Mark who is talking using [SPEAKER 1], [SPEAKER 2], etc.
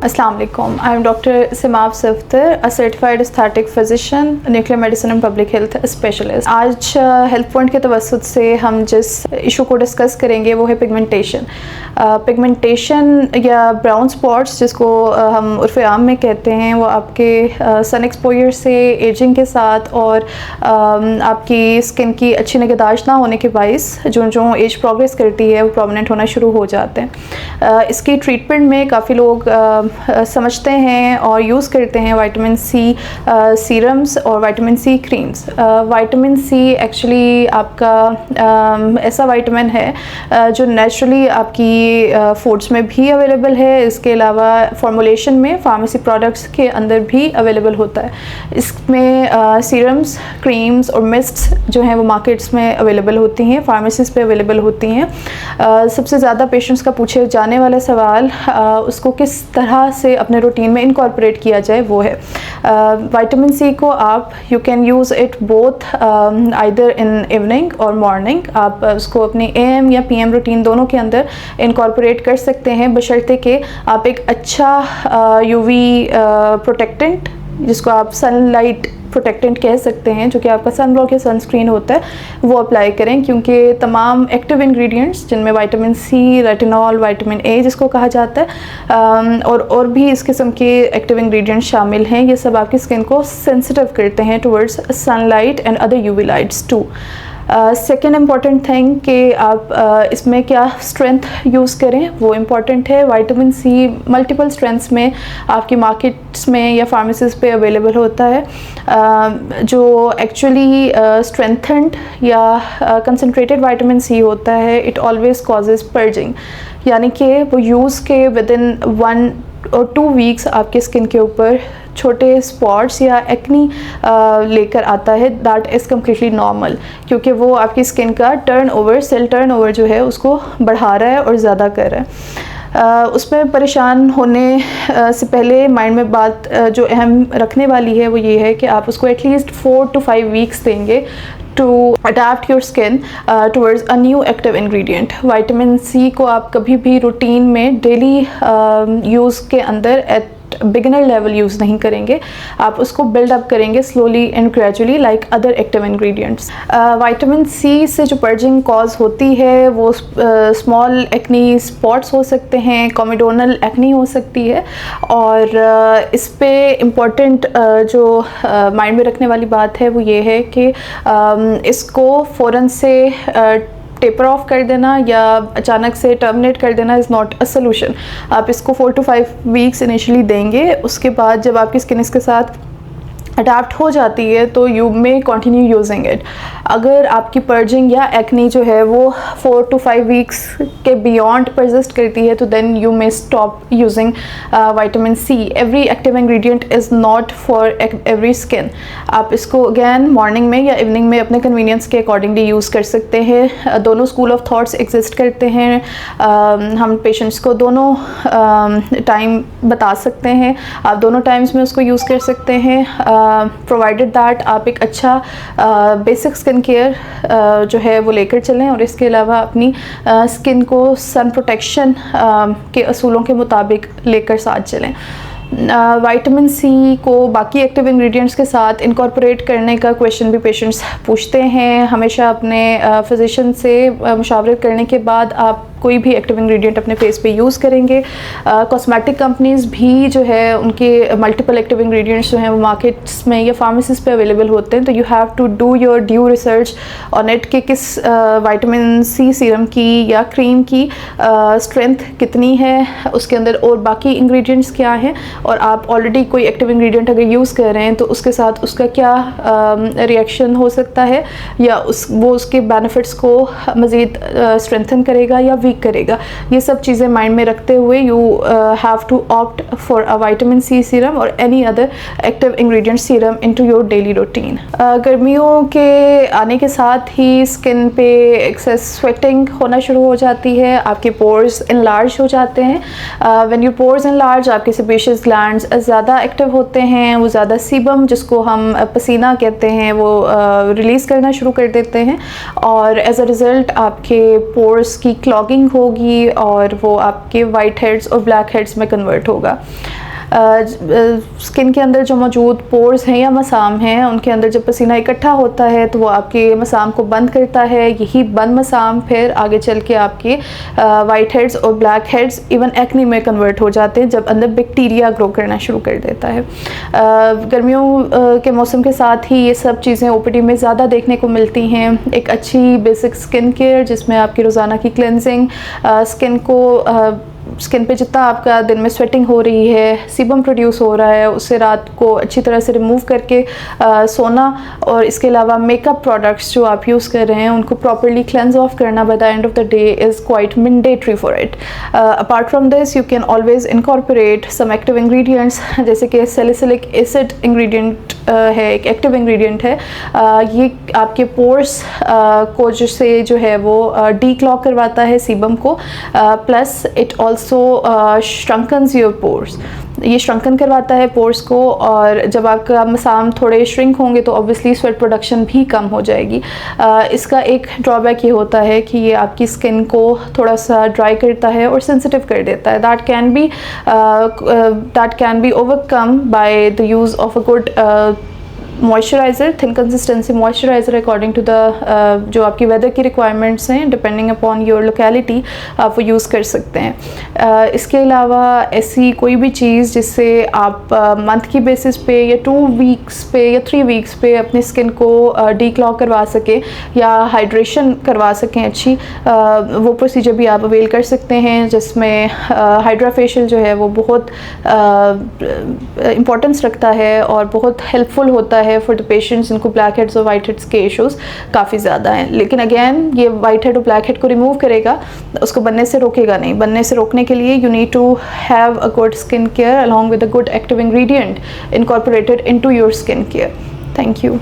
[SPEAKER 1] Assalamu alaikum. I am Dr. Simab Siftar, a certified aesthetic physician, nuclear medicine and public health specialist. आज health point के तवस्सुत से हम जिस issue को discuss करेंगे वो है पिगमेंटेशन। पिगमेंटेशन या ब्राउन स्पॉट्स जिसको हम उर्फ़ आम में कहते हैं, वो आपके सन एक्सपोजर से एजिंग के साथ और आपकी स्किन की अच्छी निगहदाश्त ना होने के बाइस जो एज प्रोग्रेस करती है वो प्रोमिनेंट होना शुरू हो जाते हैं। इसकी ट्रीटमेंट में काफ़ी लोग समझते हैं और यूज़ करते हैं विटामिन सी सीरम्स और vitamin C creams. Vitamin C actually आपका ऐसा विटामिन है जो नेचुरली आपकी फूड्स में भी अवेलेबल है, इसके अलावा फॉर्मुलेशन में फार्मेसी प्रोडक्ट्स के अंदर भी अवेलेबल होता है। इसमें सीरम्स, क्रीम्स और मिस्ट्स जो हैं वो मार्केट्स में अवेलेबल होती हैं, फार्मेसीज़ पे अवेलेबल होती हैं। सबसे ज़्यादा पेशेंट्स का पूछे जाने वाला सवाल उसको किस तरह से अपने रूटीन में इनकॉर्पोरेट किया जाए वो है। विटामिन सी को आप you can use it both either in evening और मॉर्निंग। आप उसको अपनी AM या PM रूटीन दोनों के अंदर इनकॉर्पोरेट कर सकते हैं, बशर्ते कि आप एक अच्छा UV प्रोटेक्टेंट जिसको आप सनलाइट प्रोटेक्टेंट कह सकते हैं, जो कि आपका सन ब्लॉक या सनस्क्रीन होता है, वो अप्लाई करें, क्योंकि तमाम एक्टिव इंग्रेडिएंट्स जिनमें vitamin C, retinol, vitamin A जिसको कहा जाता है और भी इस किस्म के एक्टिव इंग्रेडिएंट्स शामिल हैं, ये सब आपकी स्किन को सेंसिटिव करते हैं towards sunlight and other UV lights too. Second important thing कि आप इसमें क्या स्ट्रेंथ यूज़ करें वो इम्पॉर्टेंट है। विटामिन सी मल्टीपल स्ट्रेंथ्स में आपकी मार्केट्स में या फार्मेसीज़ पे अवेलेबल होता है, जो एक्चुअली स्ट्रेंथेंड या कंसनट्रेटेड विटामिन सी होता है। इट ऑलवेज कॉजेज़ पर्जिंग, यानी कि वो यूज़ के विद इन 1 और 2 वीक्स आपके स्किन के ऊपर छोटे स्पॉट्स या एक्नी लेकर आता है। दैट इज़ कम्प्लीटली नॉर्मल, क्योंकि वो आपकी स्किन का सेल टर्नओवर जो है उसको बढ़ा रहा है और ज़्यादा कर रहा है। उसमें परेशान होने से पहले माइंड में बात जो अहम रखने वाली है वो ये है कि आप उसको एटलीस्ट 4 to 5 वीक्स देंगे to adapt your skin towards a new active ingredient। Vitamin C को आप कभी भी रूटीन में डेली यूज़ के अंदर एट बिगिनर लेवल यूज़ नहीं करेंगे, आप उसको बिल्ड अप करेंगे slowly and gradually like other active ingredients. Vitamin C से जो पर्जिंग कॉज होती है वो स्मॉल एक्नी स्पॉट्स हो सकते हैं, कॉमिडोनल एक्नी हो सकती है, और इस पे इम्पॉर्टेंट जो माइंड में रखने वाली बात है वो ये है कि इसको फ़ौरन से टेपर ऑफ कर देना या अचानक से टर्मिनेट कर देना इज़ नॉट अ सोल्यूशन। आप इसको 4 to 5 वीक्स इनिशियली देंगे, उसके बाद जब आपकी स्किन इसके साथ अडैप्ट हो जाती है तो you may continue using it. अगर आपकी पर्जिंग या एक्नी जो है वो 4 to 5 वीक्स के बियॉन्ड परसिस्ट करती है तो then you may stop using vitamin C. Every active ingredient is not for every skin. आप इसको अगैन मॉर्निंग में या इवनिंग में अपने कन्वीनियंस के अकॉर्डिंगली यूज़ कर सकते हैं। दोनों स्कूल ऑफ थॉट्स एग्जिस्ट करते हैं। हम पेशेंट्स को दोनों टाइम बता सकते हैं, आप दोनों टाइम्स में उसको यूज़ कर सकते हैं, प्रोवाइडेड दैट आप एक अच्छा बेसिक स्किन केयर जो है वो लेकर चलें, और इसके अलावा अपनी स्किन को सन प्रोटेक्शन के असूलों के मुताबिक लेकर साथ चलें। विटामिन सी को बाकी एक्टिव इंग्रेडिएंट्स के साथ इनकॉर्पोरेट करने का क्वेश्चन भी पेशेंट्स पूछते हैं। हमेशा अपने फिजिशियन से मुशावरत करने के बाद आप कोई भी एक्टिव इंग्रेडिएंट अपने फेस पे यूज़ करेंगे। कॉस्मेटिक कंपनीज़ भी जो है उनके मल्टीपल एक्टिव इंग्रेडिएंट्स जो हैं वो मार्केट्स में या फार्मेसीज़ पे अवेलेबल होते हैं, तो you have to do your due research on it कि किस विटामिन सी सीरम की या क्रीम की स्ट्रेंथ कितनी है, उसके अंदर और बाकी इंग्रेडिएंट्स क्या हैं, और आप ऑलरेडी कोई एक्टिव इंग्रेडिएंट अगर यूज़ कर रहे हैं तो उसके साथ उसका क्या रिएक्शन हो सकता है, या वो उसके बेनिफिट्स को मज़ीद स्ट्रेंथन करेगा या करेगा। ये सब चीज़ें माइंड में रखते हुए you have to opt for a vitamin C serum और any other active ingredient serum into your daily routine. गर्मियों के आने के साथ ही स्किन पे एक्सेस स्वेटिंग होना शुरू हो जाती है, आपके पोर्स इनलार्ज हो जाते हैं। व्हेन योर पोर्स इनलार्ज, आपके सेबेशियस ग्लैंड्स ज़्यादा एक्टिव होते हैं, वो ज़्यादा सीबम जिसको हम पसीना कहते हैं वो रिलीज़ करना शुरू कर देते हैं, और एज अ रिज़ल्ट आपके पोर्स की क्लॉगिंग स्वेटिंग होगी और वो आपके वाइट हेड्स और ब्लैक हेड्स में कन्वर्ट होगा। स्किन के अंदर जो मौजूद पोर्स हैं या मसाम हैं, उनके अंदर जब पसीना इकट्ठा होता है तो वो आपके मसाम को बंद करता है। यही बंद मसाम फिर आगे चल के आपके वाइट हेड्स और ब्लैक हेड्स इवन एक्ने में कन्वर्ट हो जाते हैं जब अंदर बैक्टीरिया ग्रो करना शुरू कर देता है। गर्मियों के मौसम के साथ ही ये सब चीज़ें ओपीडी में ज़्यादा देखने को मिलती हैं। एक अच्छी बेसिक स्किन केयर जिसमें आपकी रोज़ाना की क्लेंजिंग, स्किन पे जितना आपका दिन में स्वेटिंग हो रही है, सीबम प्रोड्यूस हो रहा है, उससे रात को अच्छी तरह से रिमूव करके सोना, और इसके अलावा मेकअप प्रोडक्ट्स जो आप यूज़ कर रहे हैं उनको प्रॉपरली क्लेंस ऑफ करना by the end of the day is quite mandatory for it. Apart from this you can always incorporate some active ingredients, जैसे कि सैलिसिलिक एसिड इंग्रेडिएंट है, एक एक्टिव इंग्रेडिएंट है। ये आपके पोर्स को जो है वो डीक्लॉग करवाता है सीबम को, plus it also shrinks your pores, ये श्रंकन करवाता है पोर्स को, और जब आपका मसाम थोड़े श्रिंक होंगे तो ऑब्वियसली स्वेट प्रोडक्शन भी कम हो जाएगी। इसका एक ड्रॉबैक ये होता है कि ये आपकी स्किन को थोड़ा सा ड्राई करता है और सेंसिटिव कर देता है। That can be overcome by the use of a good moisturiser, thin consistency moisturiser according to the जो आपकी वेदर की रिक्वायरमेंट्स हैं, डिपेंडिंग अपॉन योर लोकेलिटी आप वो यूज़ कर सकते हैं। इसके अलावा ऐसी कोई भी चीज़ जिससे आप मंथ की बेसिस पे या 2 वीक्स पे या 3 वीक्स पे अपनी स्किन को डीक्लॉग करवा सके या हाइड्रेशन करवा सकें अच्छी, वो प्रोसीजर भी आप अवेल कर सकते हैं, जिसमें हाइड्रा फेशियल जो है वो बहुत इम्पोर्टेंस रखता है और बहुत हेल्पफुल होता है फॉर द पेशेंट्स जिनको ब्लैक हेड्स और वाइट हेड्स के इश्यूज काफ़ी ज़्यादा हैं। लेकिन अगेन ये वाइट हेड और ब्लैक हेड को रिमूव करेगा, उसको बनने से रोकेगा नहीं। बनने से रोकने के लिए you need to have a good skin care along with a good active ingredient incorporated into your skin care. Thank you.